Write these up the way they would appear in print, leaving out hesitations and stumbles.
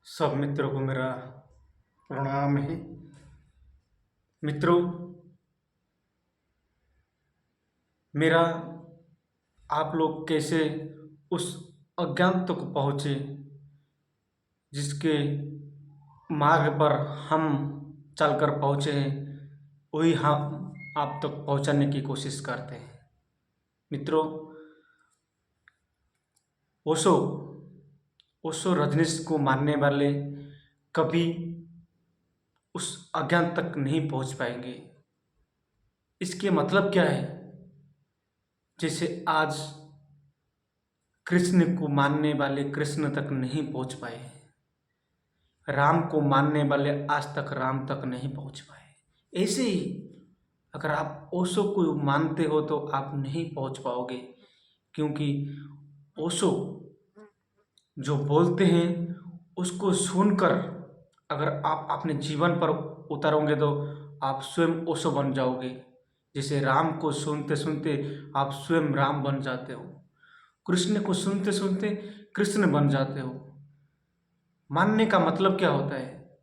सब मित्रों को मेरा प्रणाम है। मित्रों, मेरा आप लोग कैसे उस अज्ञान तक पहुँचे जिसके मार्ग पर हम चलकर पहुँचे हैं, वही हम आप तक पहुँचाने की कोशिश करते हैं। मित्रों, ओशो ओशो रजनीश को मानने वाले कभी उस अज्ञान तक नहीं पहुँच पाएंगे। इसके मतलब क्या है? जैसे आज कृष्ण को मानने वाले कृष्ण तक नहीं पहुंच पाए, राम को मानने वाले आज तक राम तक नहीं पहुंच पाए। ऐसे ही अगर आप ओशो को मानते हो तो आप नहीं पहुंच पाओगे, क्योंकि ओशो जो बोलते हैं उसको सुनकर अगर आप अपने जीवन पर उतारोगे तो आप स्वयं ओशो बन जाओगे। जैसे राम को सुनते सुनते आप स्वयं राम बन जाते हो, कृष्ण को सुनते सुनते कृष्ण बन जाते हो। मानने का मतलब क्या होता है?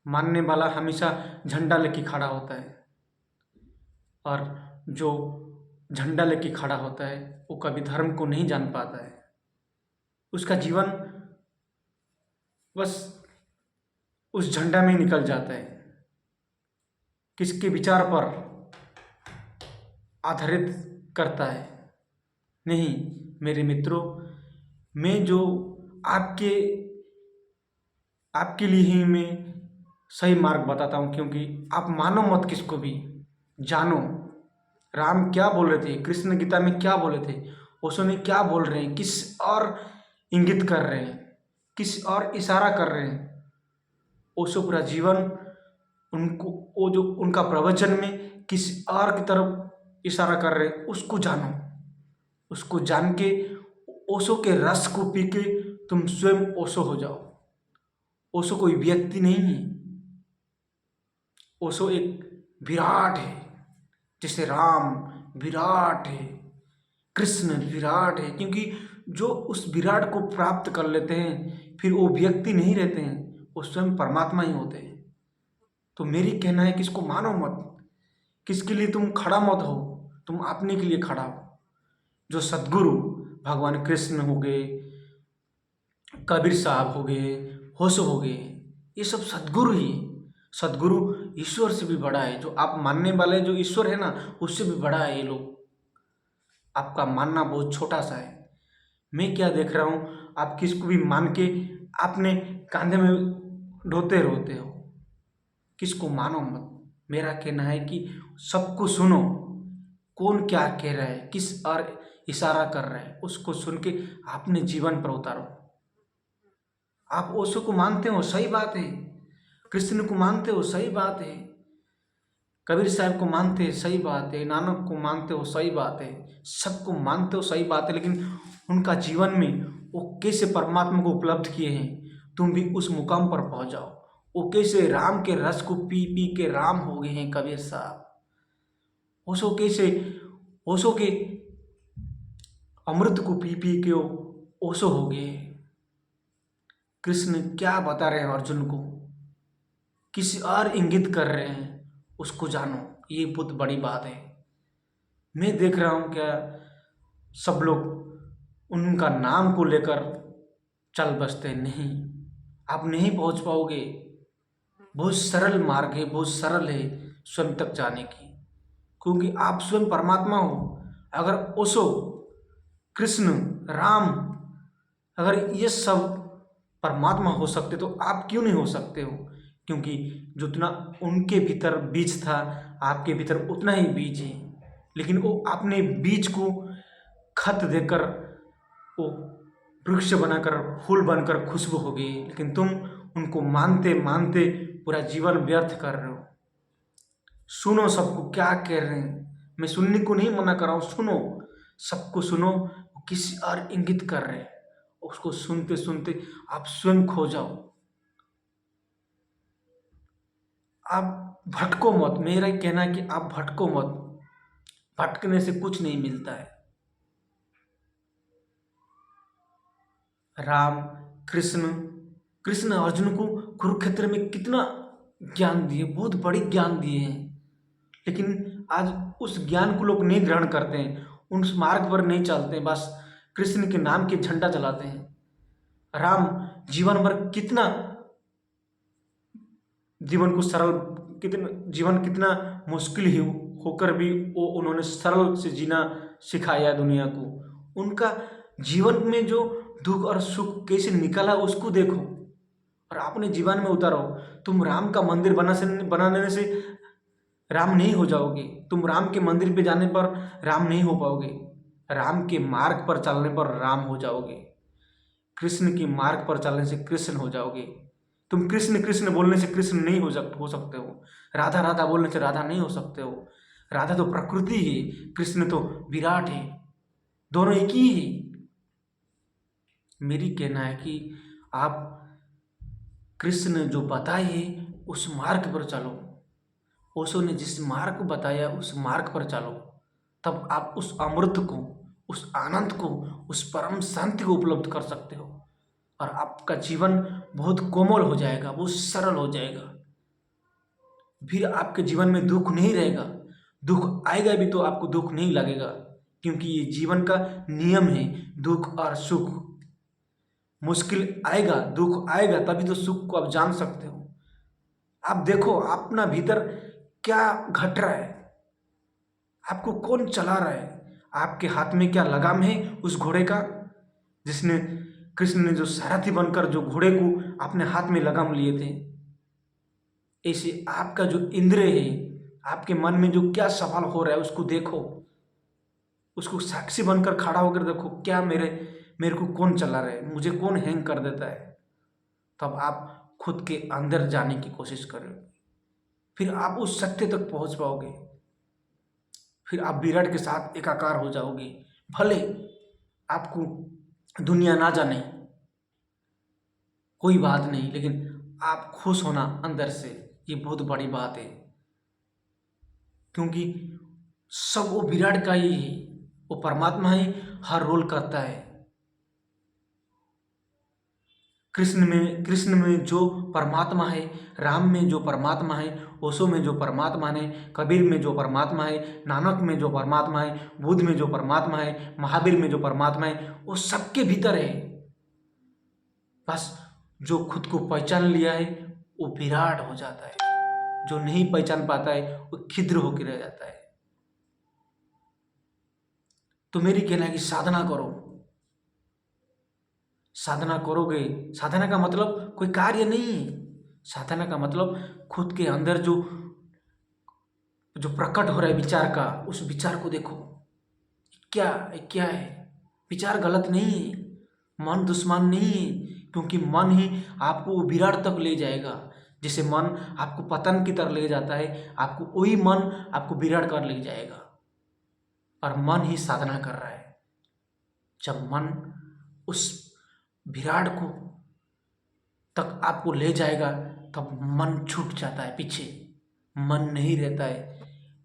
मानने वाला हमेशा झंडा लेके खड़ा होता है, और जो झंडा लेके खड़ा होता है वो कभी धर्म को नहीं जान पाता है। उसका जीवन बस उस झंडा में ही निकल जाता है, किसके विचार पर आधारित करता है। नहीं मेरे मित्रों, मैं जो आपके आपके लिए ही मैं सही मार्ग बताता हूँ, क्योंकि आप मानो मत किसको भी, जानो राम क्या बोल रहे थे, कृष्ण गीता में क्या बोले थे, ओशो ने क्या बोल रहे हैं, किस और इंगित कर रहे हैं, किस और इशारा कर रहे हैं। ओशो पूरा जीवन उनको वो जो उनका प्रवचन में किस और की तरफ इशारा कर रहे हैं, उसको जानो। उसको जान के ओशो के रस को पी के तुम स्वयं ओशो हो जाओ। ओशो कोई व्यक्ति नहीं है, ओशो एक विराट है। जैसे राम विराट है, कृष्ण विराट है, क्योंकि जो उस विराट को प्राप्त कर लेते हैं फिर वो व्यक्ति नहीं रहते हैं, वो स्वयं परमात्मा ही होते हैं। तो मेरी कहना है कि इसको मानो मत, किसके लिए तुम खड़ा मत हो, तुम अपने के लिए खड़ा हो। जो सद्गुरु भगवान कृष्ण हो गए, कबीर साहब हो गए, होशो हो गए, ये सब सद्गुरु ही है। सद्गुरु ईश्वर से भी बड़ा है। जो आप मानने वाले जो ईश्वर है ना, उससे भी बड़ा है ये लोग। आपका मानना बहुत छोटा सा है। मैं क्या देख रहा हूँ, आप किसको भी मान के अपने कांधे में ढोते रहते हो। किसको मानो मत। मेरा कहना है कि सबको सुनो, कौन क्या कह रहा है, किस और इशारा कर रहा है, उसको सुन के अपने जीवन पर उतारो। आप ओशो को मानते हो, सही बात है। कृष्ण को मानते हो, सही बात है। कबीर साहब को मानते हैं, सही बात है। नानक को मानते हो, सही बात है। सबको मानते हो, सही बात है। लेकिन उनका जीवन में वो कैसे परमात्मा को उपलब्ध किए हैं, तुम भी उस मुकाम पर पहुंच जाओ। वो कैसे राम के रस को पी पी के राम हो गए हैं कबीर साहब। ओशो कैसे ओशो के अमृत को पी पी के वो ओशो हो गए। कृष्ण क्या बता रहे हैं अर्जुन को, किसी और इंगित कर रहे हैं, उसको जानो। ये बहुत बड़ी बात है। मैं देख रहा हूँ क्या सब लोग उनका नाम को लेकर चल बसते हैं। नहीं, आप नहीं पहुँच पाओगे। बहुत सरल मार्ग है, बहुत सरल है स्वयं तक जाने की, क्योंकि आप स्वयं परमात्मा हो। अगर ओशो, कृष्ण, राम, अगर ये सब परमात्मा हो सकते तो आप क्यों नहीं हो सकते हो? क्योंकि जितना उनके भीतर बीज था, आपके भीतर उतना ही बीज है। लेकिन वो अपने बीज को खत देकर वो वृक्ष बनाकर फूल बनकर खुशबू हो गई। लेकिन तुम उनको मानते मानते पूरा जीवन व्यर्थ कर रहे हो। सुनो सबको क्या कह रहे हैं। मैं सुनने को नहीं मना कर रहा हूँ, सुनो, सबको सुनो। वो किसी और इंगित कर रहे हैं, उसको सुनते सुनते आप स्वयं खो जाओ। आप भटको मत। मेरा कहना है कि आप भटको मत। भटकने से कुछ नहीं मिलता है। राम, कृष्ण कृष्ण अर्जुन को कुरुक्षेत्र में कितना ज्ञान दिए, बहुत बड़ी ज्ञान दिए हैं, लेकिन आज उस ज्ञान को लोग नहीं ग्रहण करते हैं, उस मार्ग पर नहीं चलते हैं, बस कृष्ण के नाम के झंडा चलाते हैं। राम जीवन भर कितना जीवन को सरल, कितना जीवन कितना मुश्किल ही होकर भी वो उन्होंने सरल से जीना सिखाया दुनिया को। उनका जीवन में जो दुख और सुख कैसे निकला उसको देखो और अपने जीवन में उतारो। तुम राम का मंदिर बनाने से राम नहीं हो जाओगे, तुम राम के मंदिर पे जाने पर राम नहीं हो पाओगे, राम के मार्ग पर चलने पर राम हो जाओगे, कृष्ण के मार्ग पर चलने से कृष्ण हो जाओगे। तुम कृष्ण कृष्ण बोलने से कृष्ण नहीं हो सकते हो, राधा राधा बोलने से राधा नहीं हो सकते हो। राधा तो प्रकृति है, कृष्ण तो विराट है, दोनों एक ही है। मेरी कहना है कि आप कृष्ण जो बताए उस मार्ग पर चलो, ओशो ने जिस मार्ग को बताया उस मार्ग पर चलो, तब आप उस अमृत को, उस आनंद को, उस परम शांति को उपलब्ध कर सकते हो और आपका जीवन बहुत कोमल हो जाएगा, बहुत सरल हो जाएगा। फिर आपके जीवन में दुख नहीं रहेगा, दुख आएगा भी तो आपको दुख नहीं लगेगा, क्योंकि ये जीवन का नियम है। दुख और सुख, मुश्किल आएगा, दुख आएगा, तभी तो सुख को आप जान सकते हो। आप देखो अपना भीतर क्या घट रहा है, आपको कौन चला रहा है, आपके हाथ में क्या लगाम है उस घोड़े का, जिसने कृष्ण ने जो सारथी बनकर जो घोड़े को अपने हाथ में लगाम लिए थे। ऐसे आपका जो इंद्रिय है, आपके मन में जो क्या सवाल हो रहा है उसको देखो, उसको साक्षी बनकर खड़ा होकर देखो, क्या मेरे को कौन चला रहा है, मुझे कौन हैंग कर देता है। तब आप खुद के अंदर जाने की कोशिश करोगे, फिर आप उस सत्य तक पहुंच पाओगे, फिर आप विराट के साथ एकाकार हो जाओगे। भले आपको दुनिया ना जाने, कोई बात नहीं, लेकिन आप खुश होना अंदर से, ये बहुत बड़ी बात है, क्योंकि सब वो विराट का ही है, वो परमात्मा ही हर रोल करता है। कृष्ण में जो परमात्मा है, राम में जो परमात्मा है, ओशो में जो परमात्मा है, कबीर में जो परमात्मा है, नानक में जो परमात्मा है, बुद्ध में जो परमात्मा है, महावीर में जो परमात्मा है, वो सबके भीतर है। बस जो खुद को पहचान लिया है वो विराट हो जाता है, जो नहीं पहचान पाता है वो छिद्र होकर रह जाता है। तो मेरी कहना है कि साधना करो, साधना करोगे, साधना का मतलब कोई कार्य नहीं है, साधना का मतलब खुद के अंदर जो प्रकट हो रहा है विचार का, उस विचार को देखो, क्या है। विचार गलत नहीं है, मन दुश्मन नहीं है, क्योंकि मन ही आपको विराट तक ले जाएगा। जैसे मन आपको पतन की तरफ ले जाता है, आपको वही मन आपको विराट कर ले जाएगा, और मन ही साधना कर रहा है। जब मन उस विराट को तक आपको ले जाएगा तब मन छूट जाता है पीछे, मन नहीं रहता है,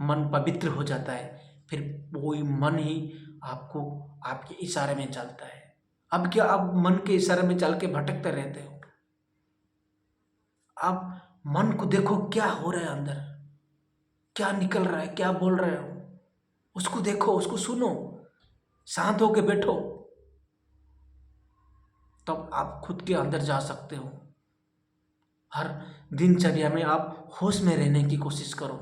मन पवित्र हो जाता है, फिर वही मन ही आपको आपके इशारे में चलता है। अब क्या आप मन के इशारे में चल के भटकते रहते हो? आप मन को देखो, क्या हो रहा है अंदर, क्या निकल रहा है, क्या बोल रहे हो, उसको देखो, उसको सुनो, शांत होके बैठो, तब आप खुद के अंदर जा सकते हो। हर दिनचर्या में आप होश में रहने की कोशिश करो,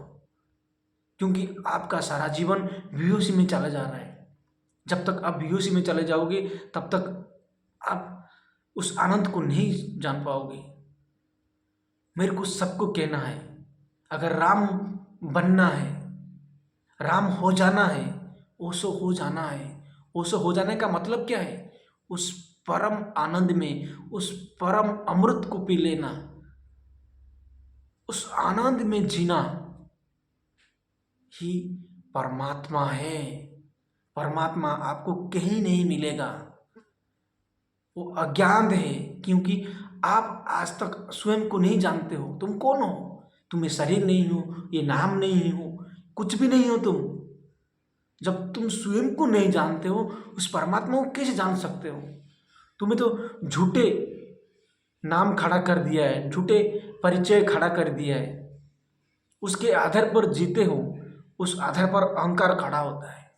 क्योंकि आपका सारा जीवन VOC में चला जा रहा है। जब तक आप VOC में चले जाओगे तब तक आप उस आनंद को नहीं जान पाओगे। मेरे को सबको कहना है, अगर राम बनना है, राम हो जाना है, ओशो हो जाना है। ओशो हो जाने का मतलब क्या है? उस परम आनंद में, उस परम अमृत को पी लेना, उस आनंद में जीना ही परमात्मा है। परमात्मा आपको कहीं नहीं मिलेगा, वो अज्ञान है, क्योंकि आप आज तक स्वयं को नहीं जानते हो। तुम कौन हो? तुम ये शरीर नहीं हो, ये नाम नहीं हो, कुछ भी नहीं हो तुम। जब तुम स्वयं को नहीं जानते हो, उस परमात्मा को कैसे जान सकते हो? तुम्हें तो झूठे नाम खड़ा कर दिया है, झूठे परिचय खड़ा कर दिया है, उसके आधार पर जीते हो, उस आधार पर अहंकार खड़ा होता है।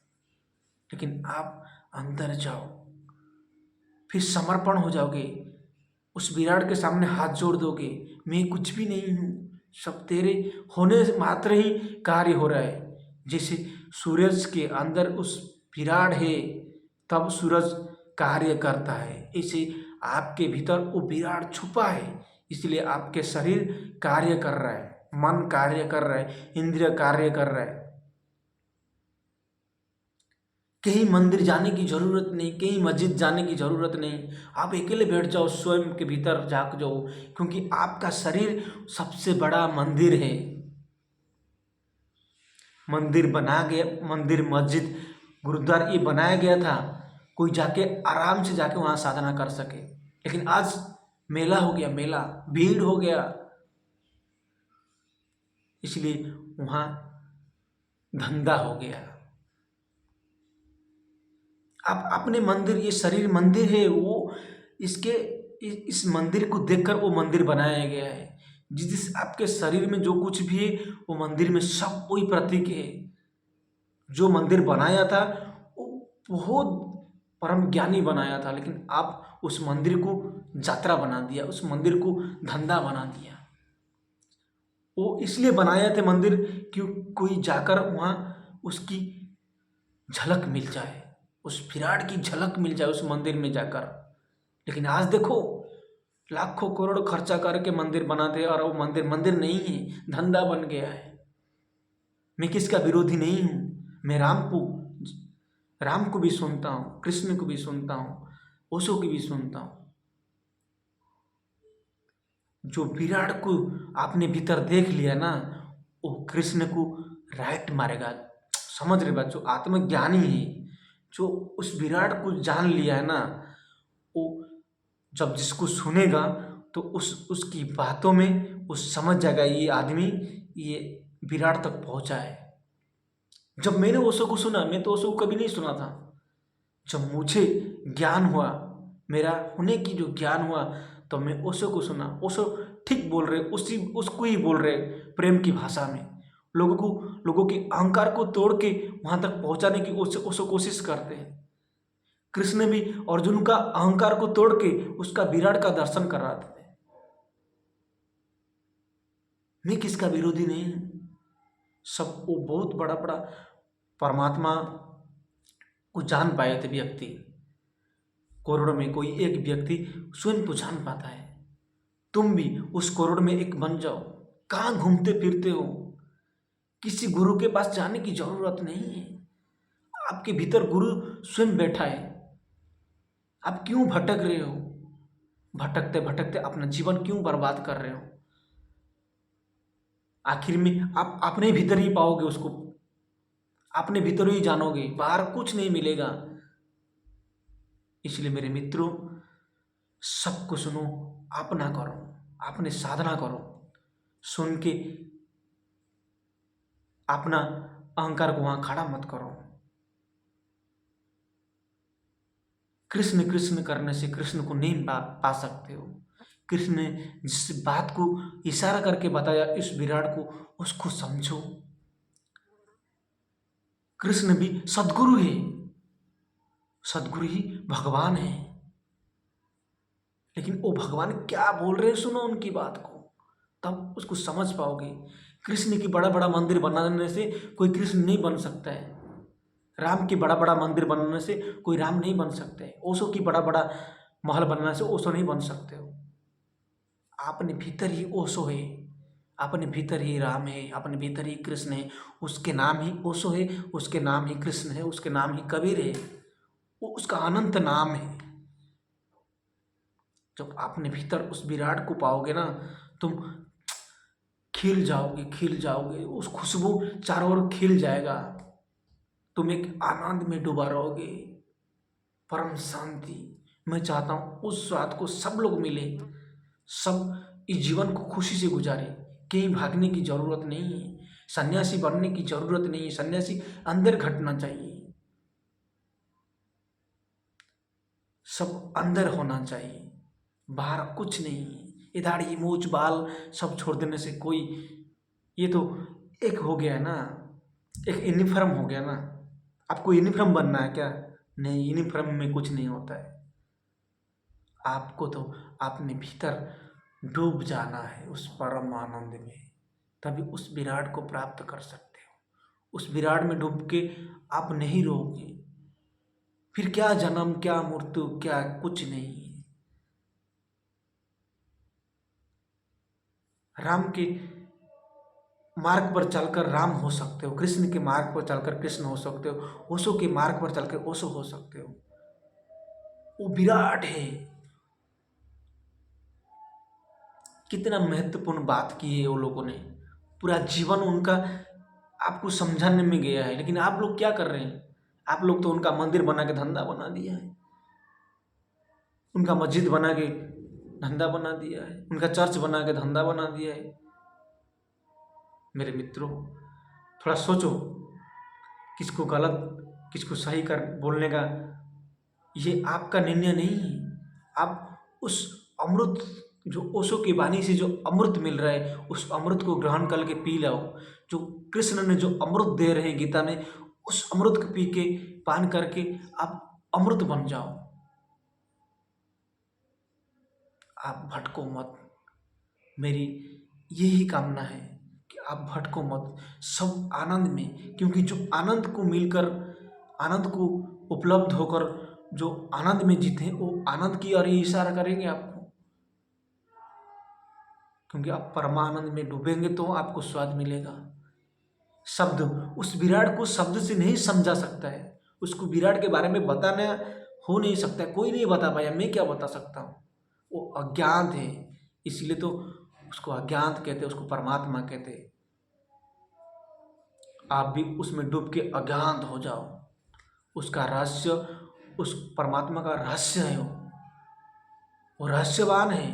लेकिन आप अंदर जाओ, फिर समर्पण हो जाओगे, उस विराट के सामने हाथ जोड़ दोगे, मैं कुछ भी नहीं हूँ, सब तेरे होने मात्र ही कार्य हो रहा है। जैसे सूरज के अंदर उस विराट है, तब सूरज कार्य करता है, इसे आपके भीतर वो विराट छुपा है, इसलिए आपके शरीर कार्य कर रहा है, मन कार्य कर रहा है, इंद्रिय कार्य कर रहा है। कहीं मंदिर जाने की जरूरत नहीं, कहीं मस्जिद जाने की जरूरत नहीं, आप अकेले बैठ जाओ, स्वयं के भीतर झांक जाओ, क्योंकि आपका शरीर सबसे बड़ा मंदिर है। मंदिर बना गया, मंदिर मस्जिद गुरुद्वारा ये बनाया गया था कोई जाके आराम से जाके वहाँ साधना कर सके, लेकिन आज मेला हो गया, मेला भीड़ हो गया, इसलिए वहाँ धंधा हो गया। आप अपने मंदिर, ये शरीर मंदिर है, वो इसके इस मंदिर को देखकर वो मंदिर बनाया गया है। जिस आपके शरीर में जो कुछ भी है वो मंदिर में सब वही प्रतीक है। जो मंदिर बनाया था वो बहुत परम ज्ञानी बनाया था, लेकिन आप उस मंदिर को यात्रा बना दिया, उस मंदिर को धंधा बना दिया। वो इसलिए बनाया थे मंदिर कि कोई जाकर वहाँ उसकी झलक मिल जाए, उस विराट की झलक मिल जाए उस मंदिर में जाकर। लेकिन आज देखो, लाखों करोड़ खर्चा करके मंदिर बनाते हैं और वो मंदिर मंदिर नहीं है, धंधा बन गया है। मैं किसका विरोधी नहीं हूँ, मैं राम को भी सुनता हूँ, कृष्ण को भी सुनता हूँ, ओशो की भी सुनता हूँ। जो विराट को आपने भीतर देख लिया ना, वो कृष्ण को राइट मारेगा। समझ रहे बात, जो आत्मज्ञानी है, जो उस विराट को जान लिया है ना, वो जब जिसको सुनेगा तो उसकी बातों में वो समझ जाएगा ये आदमी ये विराट तक पहुंचा है। जब मैंने ओशो को सुना, मैं तो ओशो को कभी नहीं सुना था, जब मुझे ज्ञान हुआ, मेरा होने की जो ज्ञान हुआ, तो मैं ओशो को सुना। ओशो ठीक बोल रहे, उसको ही बोल रहे प्रेम की भाषा में, लोगों के अहंकार को तोड़ के वहां तक पहुंचाने की ओशो कोशिश करते हैं। कृष्ण भी अर्जुन का अहंकार को तोड़ के उसका विराट का दर्शन कर रहा था। मैं किसका विरोधी नहीं हूं, सब वो बहुत बड़ा बड़ा परमात्मा को जान पाए थे व्यक्ति, करोड़ों में कोई एक व्यक्ति स्वयं को जान पाता है। तुम भी उस करोड़ में एक बन जाओ। कहाँ घूमते फिरते हो, किसी गुरु के पास जाने की जरूरत नहीं है, आपके भीतर गुरु स्वयं बैठा है। आप क्यों भटक रहे हो, भटकते भटकते अपना जीवन क्यों बर्बाद कर रहे हो? आखिर में आप अपने भीतर ही पाओगे उसको, अपने भीतर ही जानोगे, बाहर कुछ नहीं मिलेगा। इसलिए मेरे मित्रों, सबको सुनो, अपना करो, अपने साधना करो, सुन के अपना अहंकार को वहां खड़ा मत करो। कृष्ण कृष्ण करने से कृष्ण को नहीं पा सकते हो। कृष्ण ने जिस बात को इशारा करके बताया इस विराट को, उसको समझो। कृष्ण भी सद्गुरु है, सद्गुरु ही भगवान है, लेकिन वो भगवान क्या बोल रहे हैं सुनो उनकी बात को, तब उसको समझ पाओगे। कृष्ण की बड़ा बड़ा मंदिर बनाने से कोई कृष्ण नहीं बन सकता है, राम की बड़ा बड़ा मंदिर बनाने से कोई राम नहीं बन सकते, ओशो की बड़ा बड़ा महल बनाने से ओशो नहीं बन सकते हो। अपने भीतर ही ओशो है, अपने भीतर ही राम है, अपने भीतर ही कृष्ण है, उसके नाम ही ओशो है, उसके नाम ही कृष्ण है, उसके नाम ही कबीर है, वो उसका अनंत नाम है। जब अपने भीतर उस विराट को पाओगे ना, तुम खिल जाओगे, खिल जाओगे, उस खुशबू चारों ओर खिल जाएगा, तुम एक आनंद में डूबा रहोगे, परम शांति। मैं चाहता हूँ उस स्वाद को सब लोग मिले, सब इस जीवन को खुशी से गुजारे, कहीं भागने की जरूरत नहीं है, सन्यासी बनने की जरूरत नहीं है, सन्यासी अंदर घटना चाहिए, सब अंदर होना चाहिए। बाहर कुछ नहीं है। ये दाढ़ी मूछ बाल सब छोड़ देने से कोई, ये तो एक हो गया ना, एक यूनिफॉर्म हो गया ना। आपको यूनिफॉर्म बनना है क्या? नहीं, यूनिफॉर्म में कुछ नहीं होता है। आपको तो अपने भीतर डूब जाना है उस परम आनंद में, तभी उस विराट को प्राप्त कर सकते हो। उस विराट में डूब के आप नहीं रहोगे, फिर क्या जन्म क्या मृत्यु क्या कुछ नहीं है। राम के मार्ग पर चलकर राम हो सकते हो, कृष्ण के मार्ग पर चलकर कृष्ण हो सकते हो, ओशो के मार्ग पर चलकर ओशो हो सकते हो। वो विराट है। कितना महत्वपूर्ण बात की है वो लोगों ने, पूरा जीवन उनका आपको समझाने में गया है। लेकिन आप लोग क्या कर रहे हैं? आप लोग तो उनका मंदिर बना के धंधा बना दिया है, उनका मस्जिद बना के धंधा बना दिया है, उनका चर्च बना के धंधा बना दिया है। मेरे मित्रों, थोड़ा सोचो, किसको गलत किसको सही कर बोलने का ये आपका निर्णय नहीं है। आप उस अमृत, जो ओशो की वाणी से जो अमृत मिल रहा है, उस अमृत को ग्रहण करके पी लो। जो कृष्ण ने जो अमृत दे रहे हैं गीता में, उस अमृत को पी के पान करके आप अमृत बन जाओ। आप भटको मत, मेरी यही कामना है कि आप भटको मत सब आनंद में। क्योंकि जो आनंद को मिलकर, आनंद को उपलब्ध होकर जो आनंद में जीते हैं, वो आनंद की ओर ही इशारा करेंगे आपको। क्योंकि आप परमानंद में डूबेंगे तो आपको स्वाद मिलेगा। शब्द, उस विराट को शब्द से नहीं समझा सकता है, उसको विराट के बारे में बताना हो नहीं सकता है, कोई नहीं बता पाया, मैं क्या बता सकता हूँ। वो अज्ञात है, इसलिए तो उसको अज्ञात कहते हैं, उसको परमात्मा कहते हैं। आप भी उसमें डूब के अज्ञात हो जाओ। उसका रहस्य, उस परमात्मा का रहस्य है, वो रहस्यवान है।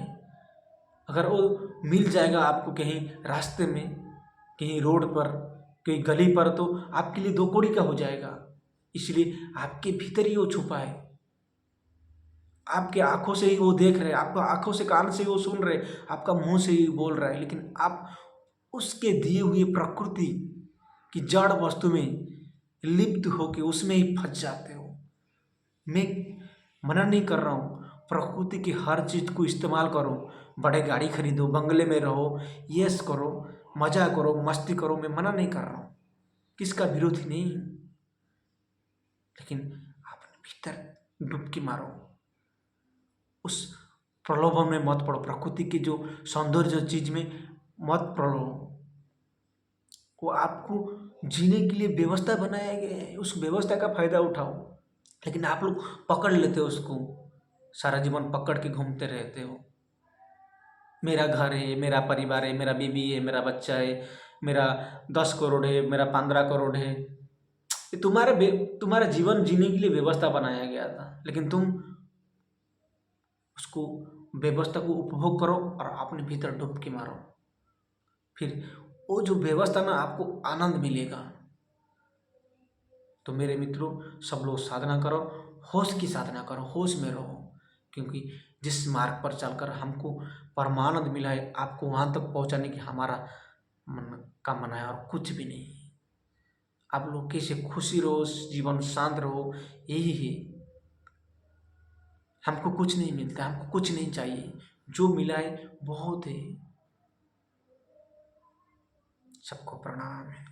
अगर वो मिल जाएगा आपको कहीं रास्ते में, कहीं रोड पर, कहीं गली पर, तो आपके लिए दो कौड़ी का हो जाएगा। इसलिए आपके भीतर ही वो छुपा है। आपके आंखों से ही वो देख रहे, आपका आंखों से कान से वो सुन रहे, आपका मुंह से ही बोल रहा है, लेकिन आप उसके दिए हुए प्रकृति की जड़ वस्तु में लिप्त होकर उसमें ही फंस जाते हो। मैं मना नहीं कर रहा हूँ, प्रकृति की हर चीज़ को इस्तेमाल करो, बड़े गाड़ी खरीदो, बंगले में रहो, यश करो, मजा करो, मस्ती करो, मैं मना नहीं कर रहा हूँ, किसका विरोधी नहीं। लेकिन अपने भीतर डुबकी मारो, उस प्रलोभन में मत पड़ो, प्रकृति की जो सौंदर्य चीज में मत पड़ो। वो आपको जीने के लिए व्यवस्था बनाया गया है, उस व्यवस्था का फायदा उठाओ। लेकिन आप लोग पकड़ लेते हो उसको, सारा जीवन पकड़ के घूमते रहते हो। मेरा घर है, मेरा परिवार है, मेरा बीवी है, मेरा बच्चा है, मेरा 10 करोड़ है, मेरा 15 करोड़ है। ये तुम्हारा जीवन जीने के लिए व्यवस्था बनाया गया था, लेकिन तुम उसको, व्यवस्था को उपभोग करो और अपने भीतर डुबकी मारो। फिर वो जो व्यवस्था ना, आपको आनंद मिलेगा। तो मेरे मित्रों, सब लोग साधना करो, होश की साधना करो, होश में रहो। क्योंकि जिस मार्ग पर चलकर हमको परमानंद मिला है, आपको वहाँ तक पहुँचाने की हमारा मन का मना है और कुछ भी नहीं। आप लोग कैसे खुशी रहो, जीवन शांत रहो, यही है। हमको कुछ नहीं मिलता, हमको कुछ नहीं चाहिए, जो मिला है बहुत है। सबको प्रणाम है।